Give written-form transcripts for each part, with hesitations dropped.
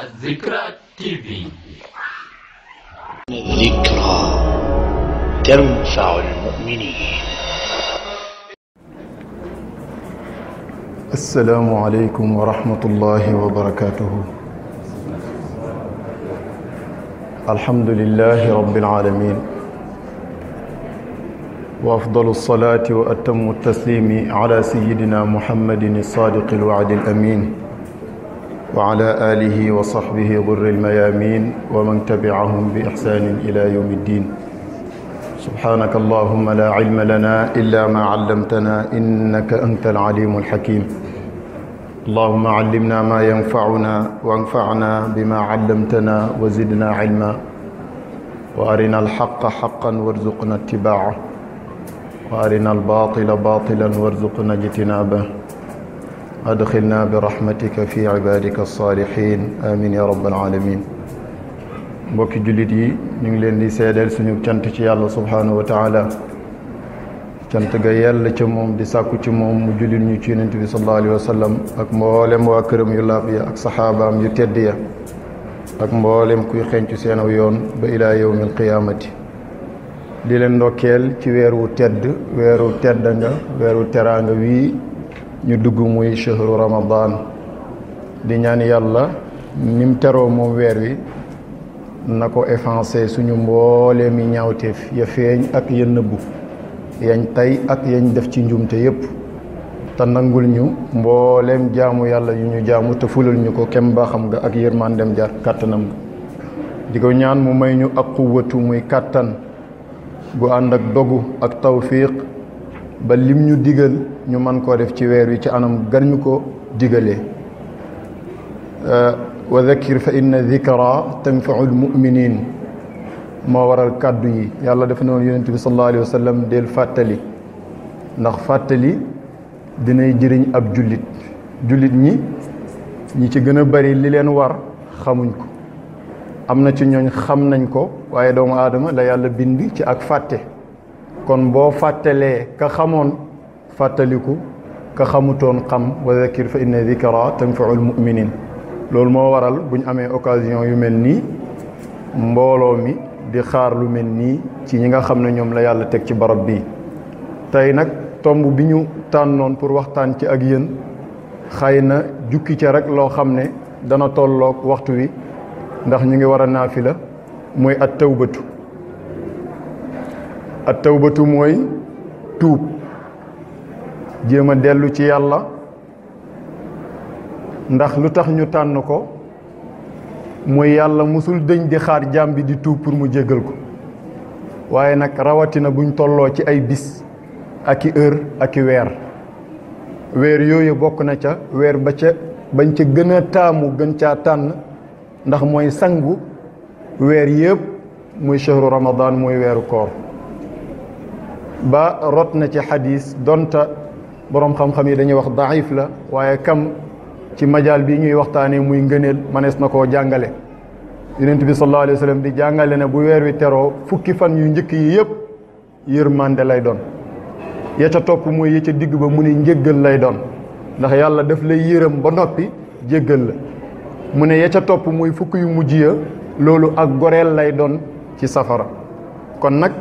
الذكرى تي في. الذكرى تنفع المؤمنين. السلام عليكم ورحمة الله وبركاته. الحمد لله رب العالمين، وأفضل الصلاة وأتم التسليم على سيدنا محمد الصادق الوعد الأمين وعلى آله وصحبه غر الميامين ومن تبعهم بإحسان إلى يوم الدين. سبحانك اللهم لا علم لنا إلا ما علمتنا إنك أنت العليم الحكيم. اللهم علمنا ما ينفعنا وانفعنا بما علمتنا وزدنا علما، وأرنا الحق حقا وارزقنا اتباعه، وأرنا الباطل باطلا وارزقنا اجتنابه. أدخلنا برحمتك في عبادك الصالحين آمين يا رب العالمين. mbokki jullit yi ñu ngi leen di seedeel suñu cant ci yàlla subhanahu wa taala, cant ga yàlla ca moom di sàkku ci moom mu jullit ñu ci yonent bi sallallahu alayhi wa sallam ak mboolem waa këram yu laab ya ak saxaabaam yu tedd ya ak mboolem kuy xencu seenaw yoon ba ilaa yawmil qiyaamati. di leen ndokkeel ci weeru tedd, weeru teddanga, weeru teraanga wii ñu dugg muy shahru ramadan. di ñaan yàlla nim teroo moom weer wi na ko effacé suñu mbooleemi ñaawteef ya feeñ ak ya nëbbu, yañ tey ak yañ def ci njumte yépp, te nangul ñu mbooleem jaamu yàlla yu ñu jaamu te fulal ñu ko kem baaxam nga ak yërmandem jar kàttanam nga. di ko ñaan mu may ñu ak quwwatu muy kàttan gu ànd ak dogu ak tawfiq ba lim ñu digal ñu man koo def ci weer wi ci anam gan ñu ko digalee. wa dhakkir fa inna dhikra tanfa'u al-mu'minin moo waral kàddu yi. yàlla dafa ne woon yonent bi sallallahu alayhi wa sallam del fàttali, ndax fàttali dinay jëriñ ab jullit ñi ci gën a bari li leen war xamuñ ko. am na ci ñooñ xam nañ ko, waaye doomu aadama la yàlla bind ci ak fàtte. kon boo fàttalee ka xamoon fàttaliku, ka xamutoon xam. wa dhakkir fa inna dhikra tanfa'u al-mu'minin. loolu moo waral bu ñu amee occasion yu mel nii, mbooloo mi di xaar lu mel nii ci ñi nga xam ne ñoom la yàlla teg ci barab bii. tey nag tomb bi ñu tànnoon pour waxtaan ci ak yéen xëy na jukki ca rek loo xam ne dana tolloog waxtu wi, ndax ñu ngi war a naafila, mooy at tawbatu. at tawbatu mooy tuub, jéem a dellu ci yàlla. ndax lu tax ñu tànn ko mooy yàlla musul dëñ di xaar jaam bi di tuub pour mu jéggal ko. waaye nag rawatina buñ tolloo ci ay bis ak i heure ak i weer yooyu bokk na ca weer bañ ca gën a taamu gën caa tànn, ndax mooy sangu weer yëpp, muy shahru ramadan, muy weeru koor. ba rot na ci xadis, donta boroom xam-xam yi dañuy wax daif la, waaye kam ci majaal bi ñuy waxtaanee muy ngëneel manees na koo jàngale. yonent bi sallallahu alayhi wa sallam di jàngale ne bu weer wi teroo fukki fan yu njëkk yi yëpp yërmande lay doon, ya ca topp mooy ya ca digg ba mu ne njéggal lay doon, ndax yàlla daf lay yërëm ba noppi jéggal la. mu ne ya ca topp mooy fukk yu mujj ya, loolu ak goreel lay doon ci safara. kon nag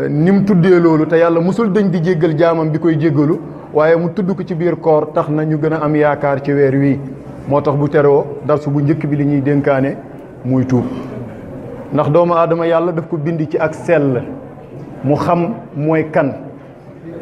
ni mu tuddee loolu te yàlla musul dañ di jéggal jaamam bi koy jéggalu, waaye mu tudd ko ci biir koor tax na ñu gën a am yaakaar ci weer wii. moo tax bu teroo darsu bu njëkk bi li ñuy dénkaane muy tuub, ndax doomu aadama yàlla daf ko bind ci ak sell. mu xam mooy kan,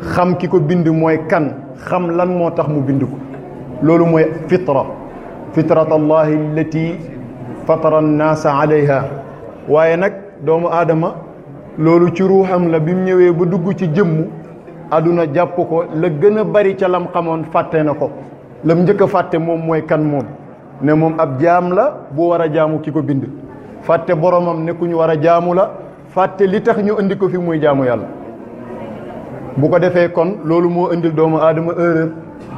xam ki ko bind mooy kan, xam lan moo tax mu bind ko. loolu mooy fitrat allahi allati fatara annaasa alayha. waaye nag doomu aadama loolu ci ruuxam la, bi mu ñëwee ba dugg ci jëmm aduna jàpp ko, la gën a bari ca lam xamoon fàtte na ko. lam njëkk a fàtte moom mooy kan moom, ne moom ab jaam la bu war a jaamu ki ko bind. fàtte boromam ne ku ñu war a jaamu la, fàtte li tax ñu indi ko fi muy jaamu yàlla. bu ko defee kon loolu moo indil doomu aadama erreur,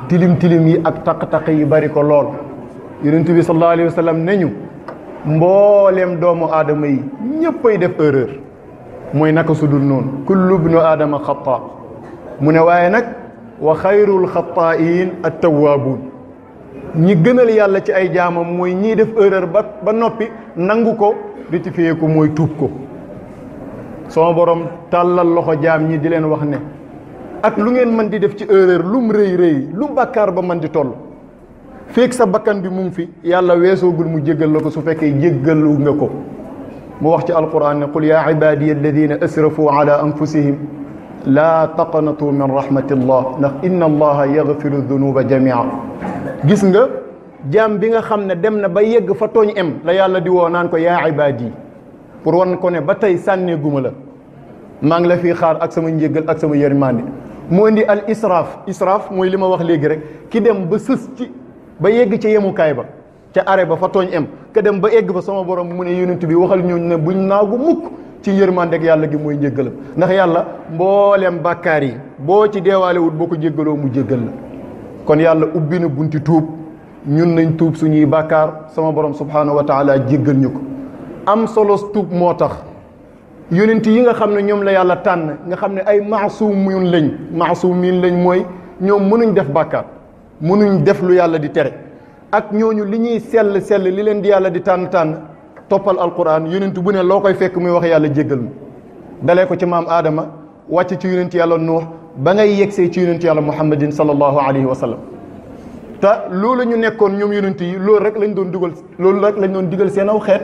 tilim yi ak taq-taq yi bari ko lool. yonent bi sallallahu alayhi wa sallam ne ñu mbooleem doomu aadama yi ñëppay def erreur, mooy naka su dul noonu. kullu ibnu aadama xata. mu ne waaye nag wa xayrul xataa'iin at-tawwaabuun. ñi gënal yàlla ci ay jaamam mooy ñii def erreur ba noppi nangu ko rectifier ko mooy tuub ko. sama borom tàllal loxo jaam ñi di leen wax ne ak lu ngeen mën di def ci erreur lum rëy rëy lu bàkkaar ba mën di toll feek sa bakkan bi mu ngi fi yàlla weesoogul mu jéggal la ko su fekkee jéggalu nga ko. mu wax ci alquran ne qul yaa ibadiya alladina asrafu ala anfusihim laa taqnatu min rahmatillah ndax inna allaha yaghfiru dunuba jamia. gis nga jaam bi nga xam ne dem na ba yegg fa tooñ em la yàlla di woo naan ko yaa ibadi pour wan ko ne ba tey sànneeguma la maa ngi la fii xaar ak sama njéggal ak sama yërmande. mu indi al israaf mooy li ma wax léegi rek ki dem ba sës ci ba yegg ca yemukaay ba ca arrêt ba fa tooñ em ka dem ba egg fa sama borom mu ne yonent bi waxal ñooñu ne buñ naagu mukk ci yërmande ak yàlla gi mooy njéggalam ndax yàlla mboolem bàkkaar yi boo ci deewaalewut boo ko jéggaloo mu jéggal la. kon yàlla ubbi na bunti tuub ñun nañ tuub suñuy bàkkaar sama borom subhaanahu wa taala jéggal ñu ko. am solo tuub moo tax yonent yi nga xam ne ñoom la yàlla tànn nga xam ne ay maasumin lañ mooy ñoom mënuñ def bàkkaar mënuñ def lu yàlla di tere ak ñooñu li ñuy sell li leen di yàlla di tànn toppal alquran yonent bu ne loo koy fekk muy wax yàlla jéggal mu dalee ko ci maam Adama wàcc ci yonent yàlla Nuux ba ngay yegsee ci yonent yàlla Muhammadin sallallahu alayhi wa sallam te loolu ñu nekkoon ñoom yonent yi loolu rek lañ doon digal seen aw xeet.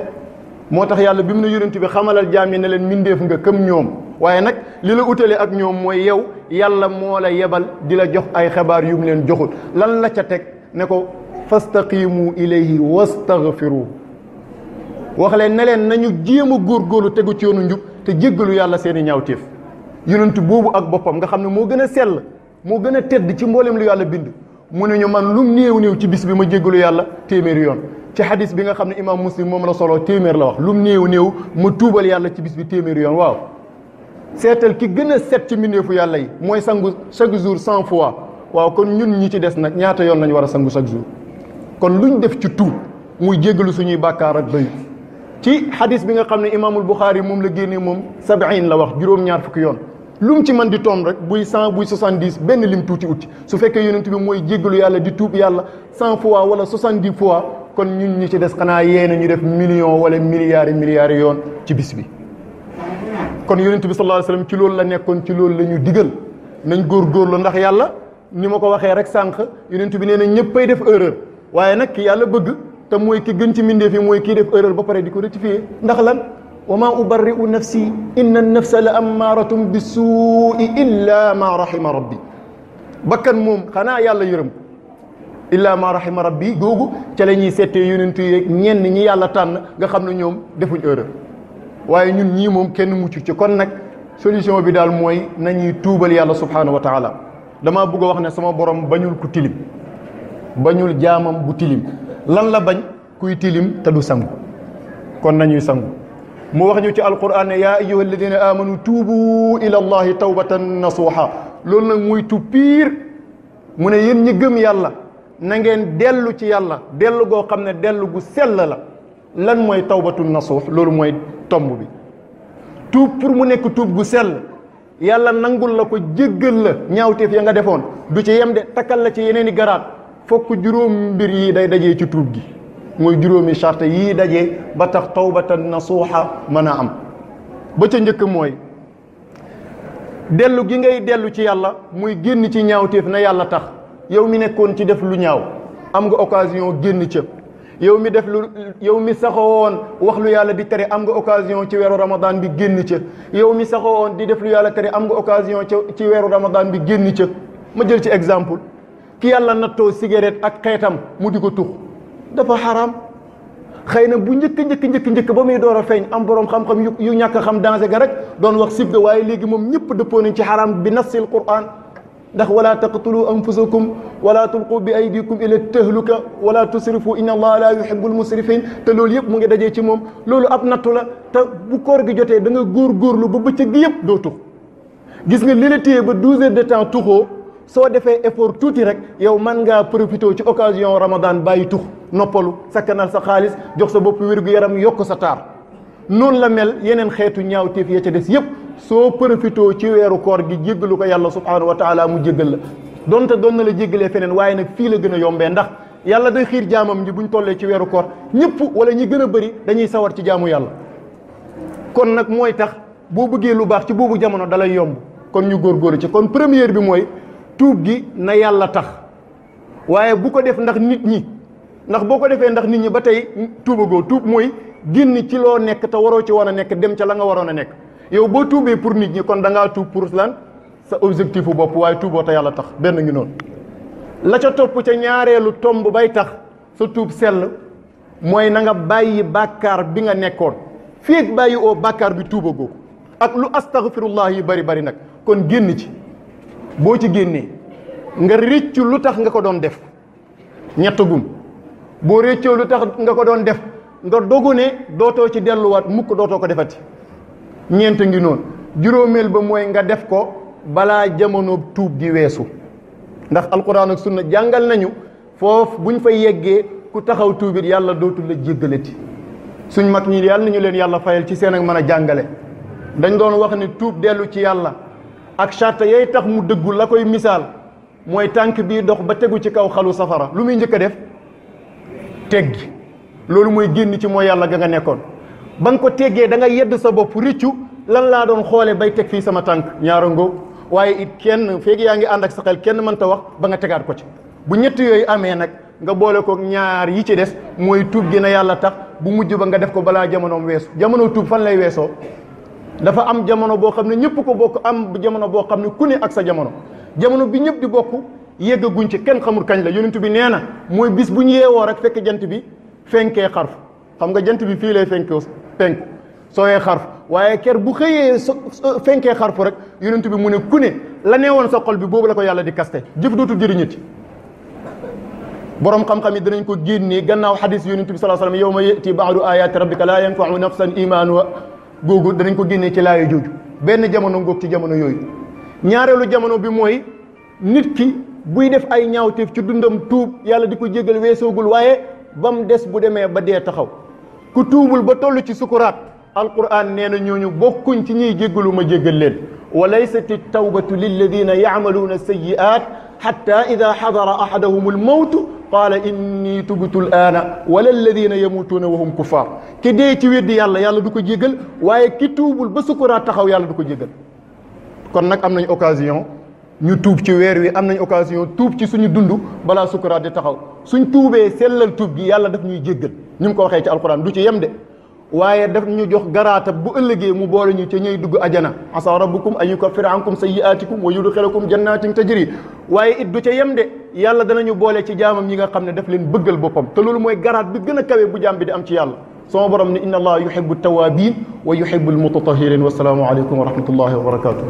moo tax yàlla bi mu ne yonent bi xamalal jaam yi ne leen mindeef nga këm ñoom waaye nag li la utale ak ñoom mooy yow yàlla moo la yebal di la jox ay xabaar yu mu leen joxul lan la ca teg ne ko fastaqimu ilayhi wastaghfiru wax leen ne leen nañu jéem a góorgóorlu tegu ci yoonu njub te jéggalu yàlla seeni ñaawteef. yonent boobu ak boppam nga xam ne moo gën a sell moo gën a tedd ci mboolem lu yàlla bind mu ne ñu man lum néew ci bis bi ma jéggalu yàlla téeméeri yoon. ci hadis bi nga xam ne imam muslim moom la solo téeméer la wax lum néew ma tuubal yàlla ci bis bi téeméeri yoon. waaw seetal ki gën a set ci mbindeefu yàlla yi mooy sangu chaque jour 100 fois waaw kon ñun ñi ci des nag ñaata yoon lañu war a sangu chaque jour. kon luñ def ci tuub muy jéggalu suñuy bàkkaar ak doy ci hadis bi nga xam ne imaamul Buxaari moom la génnee moom 70 la wax juróom-ñaar fukki yoon lum ci man di toom rek buy 100 buy 70 benn lim tuuti uti su fekkee yonent bi mooy jéggalu yàlla di tuub yàlla 100 fois wala 70 fois kon ñun ñi ci des xanaa yéena ñu def million wala milliards yoon ci bis bi. kon yonent bi sallallahu alayhi wasallam ci loolu la nekkoon ci loolu la ñu digal nañ góorgóorlu ndax yàlla ni ma ko waxee rek sànq yonent bi nee na ñëppay def erreur waaye nag ki yàlla bëgg te mooy ki gën ci mbindeef yi mooy kii def erreur ba pare di ko rectifier ndax lan wa ma ubarri'u nafsi inna an-nafsa la ammaaratun bis-suu'i illa ma rahima rabbi. bakkan moom xanaa yàlla yërëm illa ma rahima rabbi googu ca la ñuy seetee yonent yi rek ñenn ñi yàlla tànn nga xam ne ñoom defuñ erreur waaye ñun ñii moom kenn mucc ci. kon nag solution bi daal mooy nañuy tuubal yàlla subhaanahu wa taala. damaa bëgg a wax ne sama borom bañul ku tilim bañul jaamam bu tilim lan la bañ kuy tilim te du sangu kon nañuy sangu. mu wax ñu ci alquran ne yaa ayyuha alladina amanu tuubu ila allahi tawbatan nasuha loolu nag muy tu piir mu ne yéen ñi gëm yàlla na ngeen dellu ci yàlla dellu goo xam ne dellu gu sell la. lan mooy tawbatu nasuux loolu mooy tomb bi. tuub pour mu nekk tuub gu sell yàlla nangul la ko jéggal la ñaawteef ya nga defoon du ci yem de takkal la ci yeneen i garaat fokk juróom mbir yi day dajee ci tuub gi mooy juróomi charte yii dajee ba tax tawbatan nasuuxa mën a am. ba ca njëkk mooy dellu gi ngay dellu ci yàlla muy génn ci ñaawteef na yàlla tax yow mi nekkoon ci def lu ñaaw am nga occasion génn ca. yow mi saxoon wax lu yàlla di tere am nga occasion ci weeru ramadan bi génn ca yow mi saxoon di def lu yàlla tere am nga occasion ci weeru ramadan bi génn ca. ma jël ci exemple ki yàlla nattoo cigarette ak xeetam mu di ko tux dafa xaraam xëy na bu njëkk ba muy door a feeñ am borom xam-xam yu ñàkk xam danger ga rek doon wax sib ga waaye léegi moom ñëpp dëppoo nañ ci xaraam bi nassil Qur'an ndax wala taqtulu anfusakum wala tulqu bi aydikum ila tahluka wala tusrifu inna allaha la yuhibbul musrifin te loolu yëpp mu ngi dajee ci moom loolu ab nattu la te bu koor gi jotee da nga góorgóorlu ba bëccëg gi yëpp doo tux gis nga li la téye ba 12 heures de temps tuxoo soo defee effort tuuti rek yow man ngaa profité ci occasion ramadan bàyyi tux noppalu sakkanal sa xaalis jox sa bopp wér-gu-yaram yokk sa taar noonu la mel yeneen xeetu ñaawteef ya ca des yëpp soo profité ci weeru koor gi jéggalu ko yàlla subhaanahu wa taala mu jéggal la donte doon na la jéggalee feneen waaye nag fii la gën a yombee ndax yàlla day xiir jaamam ñi buñ tollee ci weeru koor ñëpp wala ñi gën a bëri dañuy sawar ci jaamu yàlla. kon nag mooy tax boo bëggee lu baax ci boobu jamono dalay yomb kon ñu góorgóorlu ci. kon première bi mooy tuub gi na yàlla tax waaye bu ko def ndax nit ñi, ndax boo ko defee ndax nit ñi ba tey tuubagoo. tuub mooy génn ci loo nekk te waroo ci war a nekk dem ca la nga waroon a nekk. yow boo tuubee pour nit ñi kon da ngaa tuub pour lan sa objectif bu bopp waaye tuuboo te yàlla tax. benn ngi noonu la ca topp ca ñaareelu tomb bay tax sa tuub sell mooy na nga bàyyi bàkkaar bi nga nekkoon. fii ak bàyyi oo bàkkaar bi tuubagoo ak lu astaghfirullah yi bari bari nag kon génn ci. boo ci génnee nga réccu lu tax nga ko doon def ñett gum boo réccoo lu tax nga ko doon def nga dogu ne dootoo ci delluwaat mukk dootoo ko defati. ñeent ngi noonu. juróomeel ba mooy nga def ko balaa jamono tuub di weesu ndax alquran ak sunna jàngal nañu foofu buñ fa yeggee ku taxaw tuubit yàlla dootul la jéggalati. suñ mag ñi yàlla nañu leen yàlla fayal ci seen ak mën a jàngale dañ doon wax ne tuub dellu ci yàlla ak charte yay tax mu dëggu la koy misaal mooy tànk bii dox ba tegu ci kaw xalu safara lu muy njëkk a def teggi. loolu mooy génn ci mooy yàlla ga nga nekkoon. ba nga ko teggee da nga yedd sa bopp riccu lan laa doon xoole bay teg fii sama tànk ñaara ngóob waaye it kenn feegi yaa ngi ànd ak sa xel kenn mënta wax ba nga tegaat ko ci. bu ñett yooyu amee nag nga boole ko ñaar yi ci des mooy tuub gi na yàlla tax bu mujj ba nga def ko balaa jamonoom weesu. jamono tuub fan lay weesoo dafa am jamono boo xam ne ñëpp ko bokk am jamono boo xam ne ku ne ak sa jamono. jamono bi ñëpp di bokk yeggaguñ ci kenn xamul kañ la. yonent bi nee na mooy bis bu ñu yeewoo rek fekk jant bi fenkee xarf. xam nga jant bi fii lay fenkoo penku sooyee xarf waaye ker bu xëyee fenkee xarfu rek yonent bi mu ne ku ne la neewoon sa xol bi boobu la ko yàlla di kaste jëf dootul jëriñati. borom xam-xam yi danañ ko génnee gannaaw xadis yonent bi sallallahu alayhi wasallam yawma yati ba'du ayati rabbika la yanfa'u nafsan imanuha googu danañ ko génnee ci laaya jooju. benn jamono ngoog ci jamono yooyu. ñaareelu jamono bi mooy nit ki buy def ay ñaawteef ci dundam tuub yàlla di ko jéggal weesoogul waaye ba mu des bu demee ba dee taxaw. ku tuubul ba toll ci sukuraat alquran nee na ñooñu bokkuñ ci ñuy jéggalu ma jéggal leen. wa laysat at-tawbatu lilladina ya'maluna sayyi'at hatta idha hadara ahadahum al-mawtu qaala inni tubtu al-aana wala alladina yamutuuna wa hum kuffar. ki dee ci weddi yàlla yàlla du ko jéggal waaye ki tuubul ba sukuraat taxaw yàlla du ko jéggal. kon nag am nañ occasion ñu tuub ci weer wi am nañ occasion tuub ci suñu dund balaa sukuraat di taxaw. suñ tuubee sellal tuub gi yàlla daf ñuy jéggal ni mu ko waxee ci alquran du ci yem de waaye daf ñu jox garaata bu ëllëgee mu boole ñu ca ñuy dugg ajana. asa rabbukum an yukaffira ankum sayyi'atikum wa yudkhilakum jannatin tajri. waaye it du ca yem de yàlla danañu boole ci jaamam ñi nga xam ne daf leen bëggal boppam te loolu mooy garaat bi gën a kawe bu jaam bi di am ci yàlla. sama borom ne inna allaha yuhibbu tawabin wa yuhibbu almutatahirin. wasalaamu aleykum wa rahmatullahi wa barakatuh.